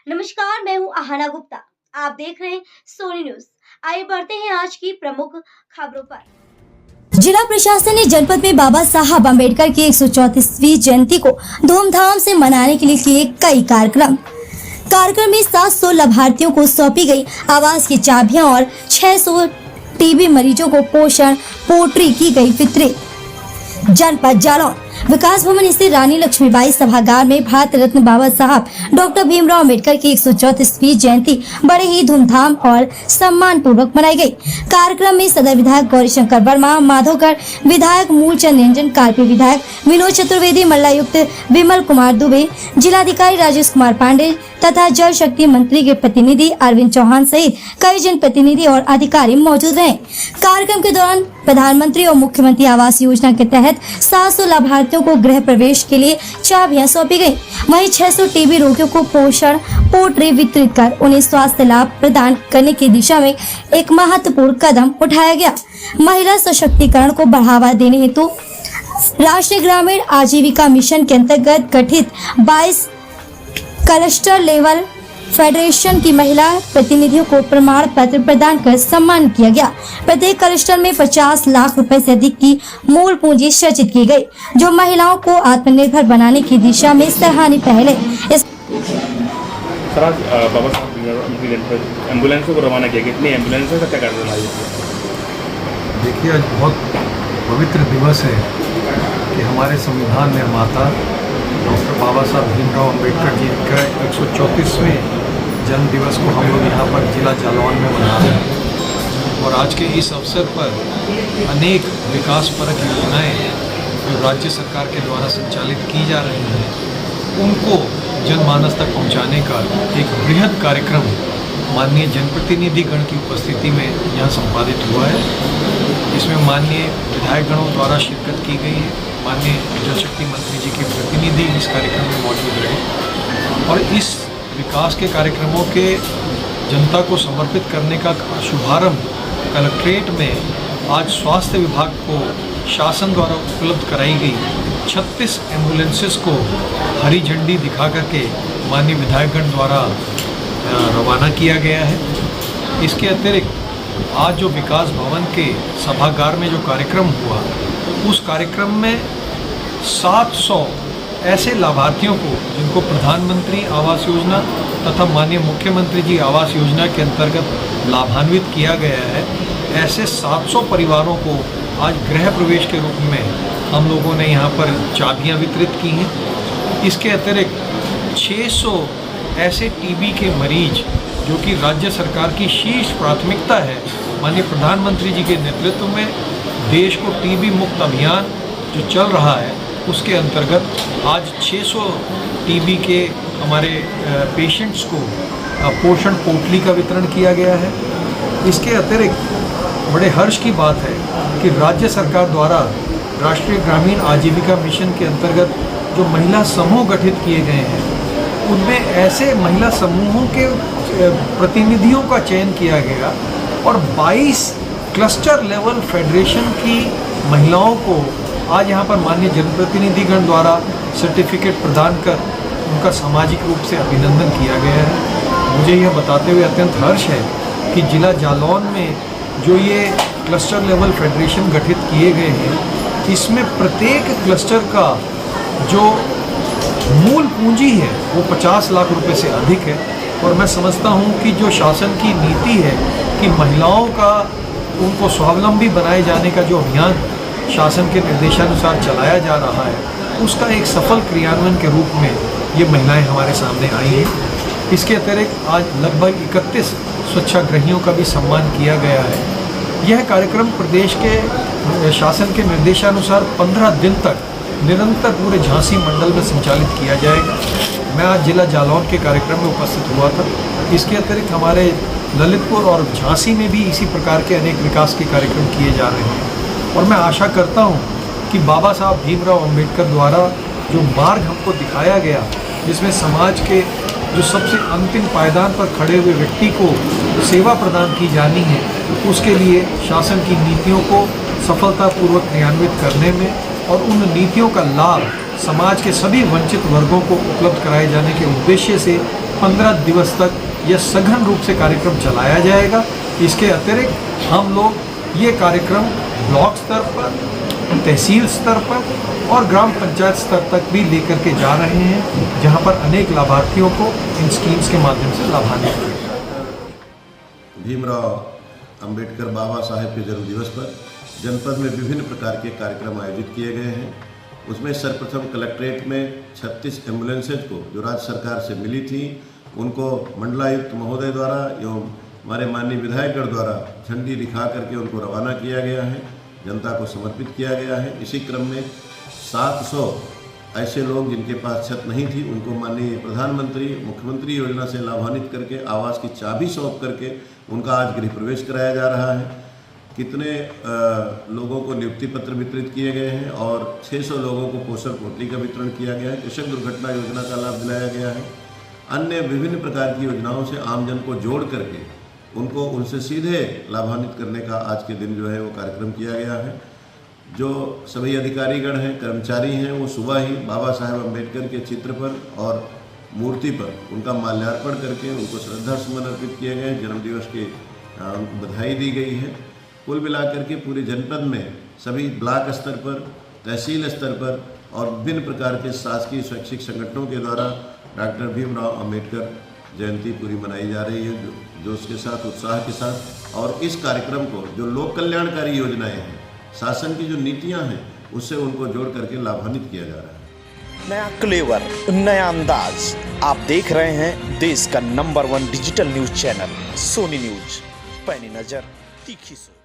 नमस्कार, मैं हूं आहाना गुप्ता। आप देख रहे हैं सोनी न्यूज। आइए बढ़ते हैं आज की प्रमुख खबरों पर। जिला प्रशासन ने जनपद में बाबा साहब अम्बेडकर की 134वीं जयंती को धूमधाम से मनाने के लिए किए कई कार्यक्रम में 700 लाभार्थियों को सौंपी गई आवास की चाबियां और 600 टीबी मरीजों को पोषण पोट्री की गई वितरित। जनपद जालौन विकास भवन स्थित रानी लक्ष्मीबाई सभागार में भारत रत्न बाबा साहब डॉक्टर भीमराव अम्बेडकर की 134वीं जयंती बड़े ही धूमधाम और सम्मान पूर्वक मनाई गई। कार्यक्रम में सदर विधायक गौरीशंकर वर्मा, माधोगढ़ विधायक मूलचंद रंजन, कार्पी विधायक विनोद चतुर्वेदी, मंडलायुक्त विमल कुमार दुबे, जिलाधिकारी राजेश कुमार पांडे तथा जल शक्ति मंत्री के प्रतिनिधि अरविंद चौहान सहित कई जनप्रतिनिधि और अधिकारी मौजूद रहे। कार्यक्रम के दौरान प्रधानमंत्री और मुख्यमंत्री आवास योजना के तहत 700 लाभार्थियों को गृह प्रवेश के लिए चाबियां सौंपी गयी। वहीं 600 टीबी रोगियों को पोषण पोट्री वितरित कर उन्हें स्वास्थ्य लाभ प्रदान करने की दिशा में एक महत्वपूर्ण कदम उठाया गया। महिला सशक्तिकरण को बढ़ावा देने हेतु राष्ट्रीय ग्रामीण आजीविका मिशन के अंतर्गत गठित 22 क्लस्टर लेवल फेडरेशन की महिला प्रतिनिधियों को प्रमाण पत्र प्रदान कर सम्मान किया गया। प्रत्येक क्लस्टर में 50 लाख रुपए से अधिक की मूल पूंजी सृजित की गई, जो महिलाओं को आत्मनिर्भर बनाने की दिशा में सराहनीय पहल है। सर, आज बाबा साहब एम्बुलेंसों को रवाना किया, कितनी एम्बुलेंसों का क्या कार्यक्रम है? देखिए, आज बहुत पवित्र दिवस है कि हमारे संविधान निर्माता डॉक्टर बाबा साहब भीमराव अम्बेडकर जी का 134वें जन्म दिवस को हम लोग यहाँ पर जिला जालौन में मना रहे हैं। और आज के इस अवसर पर अनेक विकासपरक योजनाएं जो राज्य सरकार के द्वारा संचालित की जा रही हैं, उनको जनमानस तक पहुँचाने का एक बृहद कार्यक्रम माननीय जनप्रतिनिधिगण की उपस्थिति में यहाँ संपादित हुआ है। इसमें माननीय विधायकगणों द्वारा शिरकत की गई है। माननीय जल शक्ति मंत्री जी के प्रतिनिधि इस कार्यक्रम में मौजूद रहे और इस विकास के कार्यक्रमों के जनता को समर्पित करने का शुभारंभ कलेक्ट्रेट में आज स्वास्थ्य विभाग को शासन द्वारा उपलब्ध कराई गई 36 एम्बुलेंसेस को हरी झंडी दिखा करके माननीय विधायकगण द्वारा रवाना किया गया है। इसके अतिरिक्त आज जो विकास भवन के सभागार में जो कार्यक्रम हुआ, उस कार्यक्रम में 700 ऐसे लाभार्थियों को जिनको प्रधानमंत्री आवास योजना तथा माननीय मुख्यमंत्री जी आवास योजना के अंतर्गत लाभान्वित किया गया है, ऐसे 700 परिवारों को आज गृह प्रवेश के रूप में हम लोगों ने यहाँ पर चाबियाँ वितरित की हैं। इसके अतिरिक्त 600 ऐसे टीबी के मरीज जो कि राज्य सरकार की शीर्ष प्राथमिकता है, माननीय प्रधानमंत्री जी के नेतृत्व में देश को टीबी मुक्त अभियान जो चल रहा है, उसके अंतर्गत आज 600 टीबी के हमारे पेशेंट्स को पोषण पोटली का वितरण किया गया है। इसके अतिरिक्त बड़े हर्ष की बात है कि राज्य सरकार द्वारा राष्ट्रीय ग्रामीण आजीविका मिशन के अंतर्गत जो महिला समूह गठित किए गए हैं, उनमें ऐसे महिला समूहों के प्रतिनिधियों का चयन किया गया और 22 क्लस्टर लेवल फेडरेशन की महिलाओं को आज यहाँ पर माननीय जनप्रतिनिधिगण द्वारा सर्टिफिकेट प्रदान कर उनका सामाजिक रूप से अभिनंदन किया गया है। मुझे यह बताते हुए अत्यंत हर्ष है कि जिला जालौन में जो ये क्लस्टर लेवल फेडरेशन गठित किए गए हैं, इसमें प्रत्येक क्लस्टर का जो मूल पूंजी है वो 50 लाख रुपए से अधिक है। और मैं समझता हूँ कि जो शासन की नीति है कि महिलाओं का उनको स्वावलंबी बनाए जाने का जो अभियान शासन के निर्देशानुसार चलाया जा रहा है, उसका एक सफल क्रियान्वयन के रूप में ये महिलाएं हमारे सामने आई हैं। इसके अतिरिक्त आज लगभग 31 स्वच्छाग्रहियों का भी सम्मान किया गया है। यह कार्यक्रम प्रदेश के शासन के निर्देशानुसार 15 दिन तक निरंतर पूरे झांसी मंडल में संचालित किया जाएगा। मैं आज जिला जालौन के कार्यक्रम में उपस्थित हुआ था। इसके अतिरिक्त हमारे ललितपुर और झांसी में भी इसी प्रकार के अनेक विकास के कार्यक्रम किए जा रहे हैं और मैं आशा करता हूं कि बाबा साहब भीमराव अम्बेडकर द्वारा जो मार्ग हमको दिखाया गया, जिसमें समाज के जो सबसे अंतिम पायदान पर खड़े हुए व्यक्ति को सेवा प्रदान की जानी है, उसके लिए शासन की नीतियों को सफलतापूर्वक क्रियान्वित करने में और उन नीतियों का लाभ समाज के सभी वंचित वर्गों को उपलब्ध कराए जाने के उद्देश्य से 15 दिवस तक यह सघन रूप से कार्यक्रम चलाया जाएगा। इसके अतिरिक्त हम लोग ये कार्यक्रम ब्लॉक स्तर पर, तहसील स्तर पर और ग्राम पंचायत स्तर तक भी लेकर के जा रहे हैं, जहां पर अनेक लाभार्थियों को इन स्कीम्स के माध्यम से लाभान्वित किया। भीमराव अंबेडकर बाबा साहेब के जन्म दिवस पर जनपद में विभिन्न प्रकार के कार्यक्रम आयोजित किए गए हैं। उसमें सर्वप्रथम कलेक्ट्रेट में 36 एम्बुलेंसेज को जो राज्य सरकार से मिली थी, उनको मंडलायुक्त महोदय द्वारा एवं हमारे माननीय विधायकगण द्वारा झंडी दिखा करके उनको रवाना किया गया है, जनता को समर्पित किया गया है। इसी क्रम में 700 ऐसे लोग जिनके पास छत नहीं थी, उनको माननीय प्रधानमंत्री मुख्यमंत्री योजना से लाभान्वित करके आवास की चाबी सौंप करके उनका आज गृह प्रवेश कराया जा रहा है। कितने लोगों को नियुक्ति पत्र वितरित किए गए हैं और 600 लोगों को पोषण पोटली का वितरण किया गया है। कृषक दुर्घटना योजना का लाभ दिलाया गया है। अन्य विभिन्न प्रकार की योजनाओं से आमजन को जोड़ करके उनको उनसे सीधे लाभान्वित करने का आज के दिन जो है वो कार्यक्रम किया गया है। जो सभी अधिकारीगण हैं, कर्मचारी हैं, वो सुबह ही बाबा साहेब अम्बेडकर के चित्र पर और मूर्ति पर उनका माल्यार्पण करके उनको श्रद्धा सुमन अर्पित किए गए। जन्मदिवस के उनको बधाई दी गई है। कुल मिलाकर के पूरे जनपद में सभी ब्लॉक स्तर पर, तहसील स्तर पर और विभिन्न प्रकार के शासकीय शैक्षिक संगठनों के द्वारा डॉक्टर भीमराव अंबेडकर जयंती पूरी मनाई जा रही है, जोश के साथ, उत्साह के साथ। और इस कार्यक्रम को जो लोक कल्याणकारी योजनाएं हैं, शासन की जो नीतियां हैं, उससे उनको जोड़ करके लाभान्वित किया जा रहा है। नया क्लेवर, नया अंदाज। आप देख रहे हैं देश का number 1 digital news channel Sony news. पैनी नजर, तीखी सोच।